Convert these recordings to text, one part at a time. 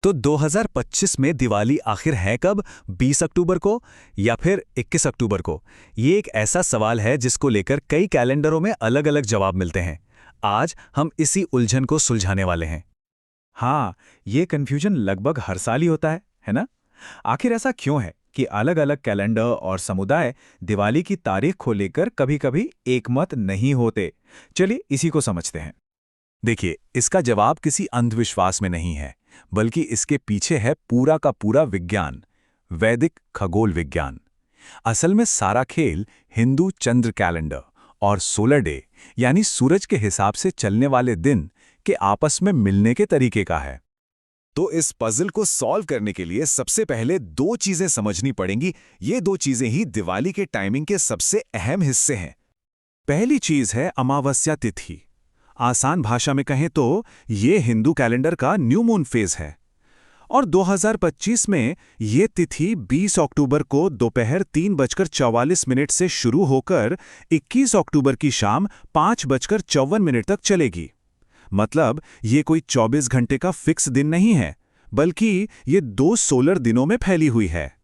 तो 2025 में दिवाली आखिर है कब? 20 अक्टूबर को या फिर 21 अक्टूबर को? ये एक ऐसा सवाल है जिसको लेकर कई कैलेंडरों में अलग-अलग जवाब मिलते हैं। आज हम इसी उलझन को सुलझाने वाले हैं। हाँ, ये कन्फ्यूजन लगभग हर साल ही होता है ना? आखिर ऐसा क्यों है कि अलग-अलग कैलेंडर और समुदाय दिवाली की तारीख को लेकर कभी-कभी एकमत नहीं होते? चलिए इसी को समझते हैं। देखिए, इसका जवाब किसी अंधविश्वास में नहीं है, बल्कि इसके पीछे है पूरा का पूरा विज्ञान, वैदिक खगोल विज्ञान। असल में सारा खेल हिंदू चंद्र कैलेंडर और सोलर डे यानी सूरज के हिसाब से चलने वाले दिन के आपस में मिलने के तरीके का है। तो इस पजल को सॉल्व करने के लिए सबसे पहले दो चीजें समझनी पड़ेंगी। ये दो चीजें ही दिवाली के टाइमिंग के सबसे अहम हिस्से हैं। पहली चीज है अमावस्या तिथि। आसान भाषा में कहें तो ये हिंदू कैलेंडर का न्यू मून फेज है और 2025 में ये तिथि 20 अक्टूबर को दोपहर 3:44 से शुरू होकर 21 अक्टूबर की शाम 5:54 तक चलेगी। मतलब ये कोई 24 घंटे का फिक्स दिन नहीं है, बल्कि ये 2 सोलर दिनों में फैली हुई है।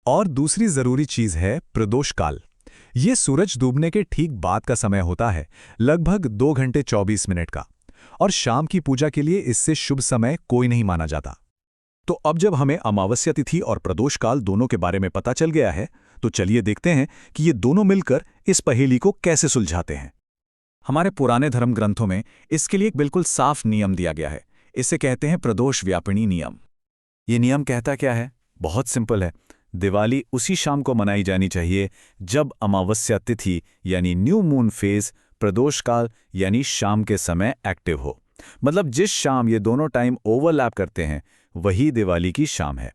और दूसरी जरूरी चीज है प्रदोष काल। ये सूरज डूबने के ठीक बाद का समय होता है, लगभग 2 घंटे 24 मिनट का, और शाम की पूजा के लिए इससे शुभ समय कोई नहीं माना जाता। तो अब जब हमें अमावस्या तिथि और प्रदोष काल दोनों के बारे में पता चल गया है, तो चलिए देखते हैं कि ये दोनों मिलकर इस पहेली को कैसे सुलझाते हैं। हमारे पुराने धर्म ग्रंथों में इसके लिए एक बिल्कुल साफ नियम दिया गया है। इसे कहते हैं प्रदोष व्यापिनी नियम। ये नियम कहता क्या है? बहुत सिंपल है। दिवाली उसी शाम को मनाई जानी चाहिए जब अमावस्या तिथि यानी न्यू मून फेज, प्रदोष काल यानी शाम के समय एक्टिव हो। मतलब जिस शाम ये दोनों टाइम ओवरलैप करते हैं, वही दिवाली की शाम है।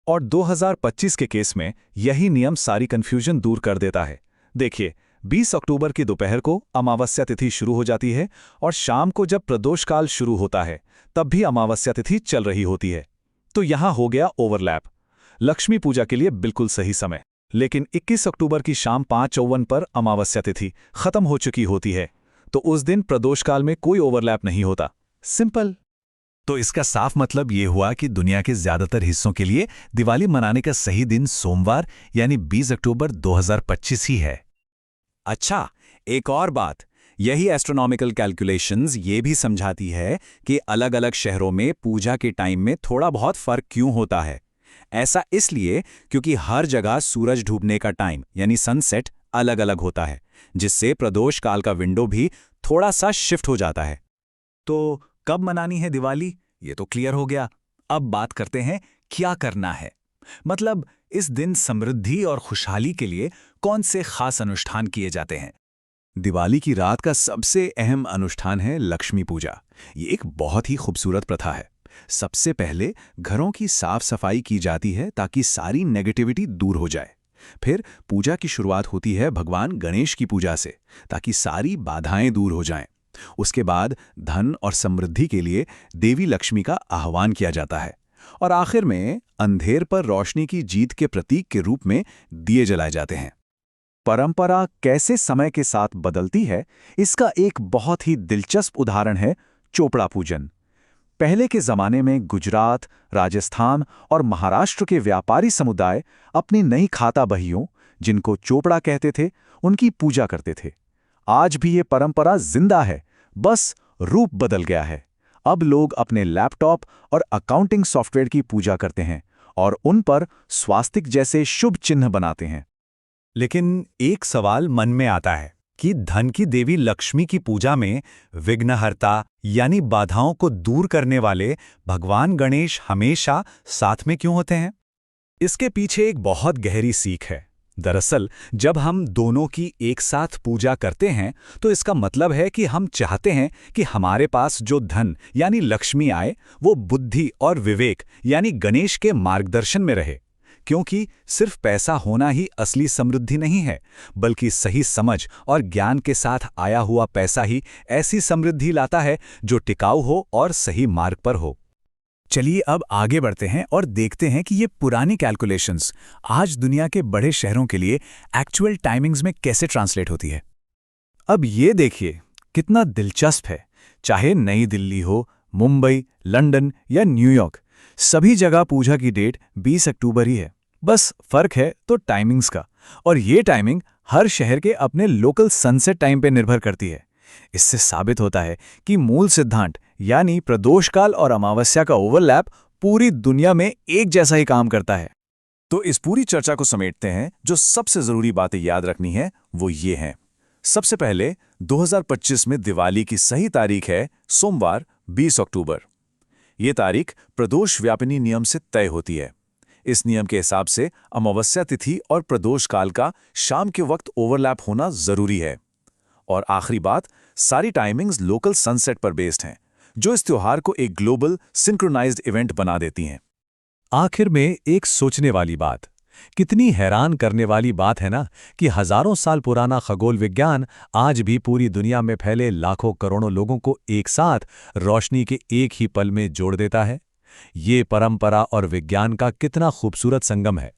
और 2025 के केस में यही नियम सारी कंफ्यूजन दूर कर देता है। देखिए, 20 अक्टूबर की दोपहर को अमावस्या तिथि शुरू हो जाती है और शाम को जब प्रदोष काल शुरू होता है, तब भी अमावस्या तिथि चल रही होती है। तो यहां हो गया ओवरलैप। लक्ष्मी पूजा के लिए बिल्कुल सही समय। लेकिन 21 अक्टूबर की शाम 5:54 पर अमावस्या तिथि खत्म हो चुकी होती है, तो उस दिन प्रदोष काल में कोई ओवरलैप नहीं होता। सिंपल। तो इसका साफ मतलब ये हुआ कि दुनिया के ज्यादातर हिस्सों के लिए दिवाली मनाने का सही दिन सोमवार यानी 20 अक्टूबर 2025 ही है। अच्छा, एक और बात, यही एस्ट्रोनॉमिकल कैलकुलेशंस ये भी समझाती है कि अलग-अलग शहरों में पूजा के टाइम में थोड़ा बहुत फर्क क्यों होता है। ऐसा इसलिए क्योंकि हर जगह सूरज डूबने का टाइम यानी सनसेट अलग-अलग होता है, जिससे प्रदोष काल का विंडो भी थोड़ा सा शिफ्ट हो जाता है। तो कब मनानी है दिवाली, ये तो क्लियर हो गया। अब बात करते हैं क्या करना है। मतलब इस दिन समृद्धि और खुशहाली के लिए कौन से खास अनुष्ठान किए जाते हैं। दिवाली की रात का सबसे अहम अनुष्ठान है लक्ष्मी पूजा। ये एक बहुत ही खूबसूरत प्रथा है। सबसे पहले घरों की साफ सफाई की जाती है ताकि सारी नेगेटिविटी दूर हो जाए। फिर पूजा की शुरुआत होती है भगवान गणेश की पूजा से, ताकि सारी बाधाएं दूर हो जाएं। उसके बाद धन और समृद्धि के लिए देवी लक्ष्मी का आह्वान किया जाता है और आखिर में अंधेर पर रोशनी की जीत के प्रतीक के रूप में दिए जलाए जाते हैं। परंपरा कैसे समय के साथ बदलती है, इसका एक बहुत ही दिलचस्प उदाहरण है चोपड़ा पूजन। पहले के जमाने में गुजरात, राजस्थान और महाराष्ट्र के व्यापारी समुदाय अपनी नई खाता बहियों, जिनको चोपड़ा कहते थे, उनकी पूजा करते थे। आज भी ये परंपरा जिंदा है, बस रूप बदल गया है। अब लोग अपने लैपटॉप और अकाउंटिंग सॉफ्टवेयर की पूजा करते हैं और उन पर स्वास्तिक जैसे शुभ चिन्ह बनाते हैं। लेकिन एक सवाल मन में आता है कि धन की देवी लक्ष्मी की पूजा में विघ्नहर्ता यानी बाधाओं को दूर करने वाले भगवान गणेश हमेशा साथ में क्यों होते हैं? इसके पीछे एक बहुत गहरी सीख है। दरअसल जब हम दोनों की एक साथ पूजा करते हैं, तो इसका मतलब है कि हम चाहते हैं कि हमारे पास जो धन यानी लक्ष्मी आए, वो बुद्धि और विवेक यानी गणेश के मार्गदर्शन में रहे। क्योंकि सिर्फ पैसा होना ही असली समृद्धि नहीं है, बल्कि सही समझ और ज्ञान के साथ आया हुआ पैसा ही ऐसी समृद्धि लाता है जो टिकाऊ हो और सही मार्ग पर हो। चलिए अब आगे बढ़ते हैं और देखते हैं कि ये पुरानी कैलकुलेशंस आज दुनिया के बड़े शहरों के लिए एक्चुअल टाइमिंग्स में कैसे ट्रांसलेट होती है। अब ये देखिए कितना दिलचस्प है। चाहे नई दिल्ली हो, मुंबई, लंदन या न्यूयॉर्क, सभी जगह पूजा की डेट 20 अक्टूबर ही है। बस फर्क है तो टाइमिंग्स का, और ये टाइमिंग हर शहर के अपने लोकल सनसेट टाइम पे निर्भर करती है। इससे साबित होता है कि मूल सिद्धांत यानी प्रदोषकाल और अमावस्या का ओवरलैप पूरी दुनिया में एक जैसा ही काम करता है। तो इस पूरी चर्चा को समेटते हैं, जो सबसे जरूरी बातें याद रखनी है वो ये हैं। सबसे पहले 2025 में दिवाली की सही तारीख है सोमवार 20 अक्टूबर। ये तारीख प्रदोष व्यापिनी नियम से तय होती है। इस नियम के हिसाब से अमावस्या तिथि और प्रदोष काल का शाम के वक्त ओवरलैप होना जरूरी है। और आखिरी बात, सारी टाइमिंग्स लोकल सनसेट पर बेस्ड हैं, जो इस त्योहार को एक ग्लोबल सिंक्रोनाइज्ड इवेंट बना देती हैं। आखिर में एक सोचने वाली बात, कितनी हैरान करने वाली बात है ना कि हजारों साल पुराना खगोल विज्ञान आज भी पूरी दुनिया में फैले लाखों करोड़ों लोगों को एक साथ रोशनी के एक ही पल में जोड़ देता है। ये परंपरा और विज्ञान का कितना खूबसूरत संगम है।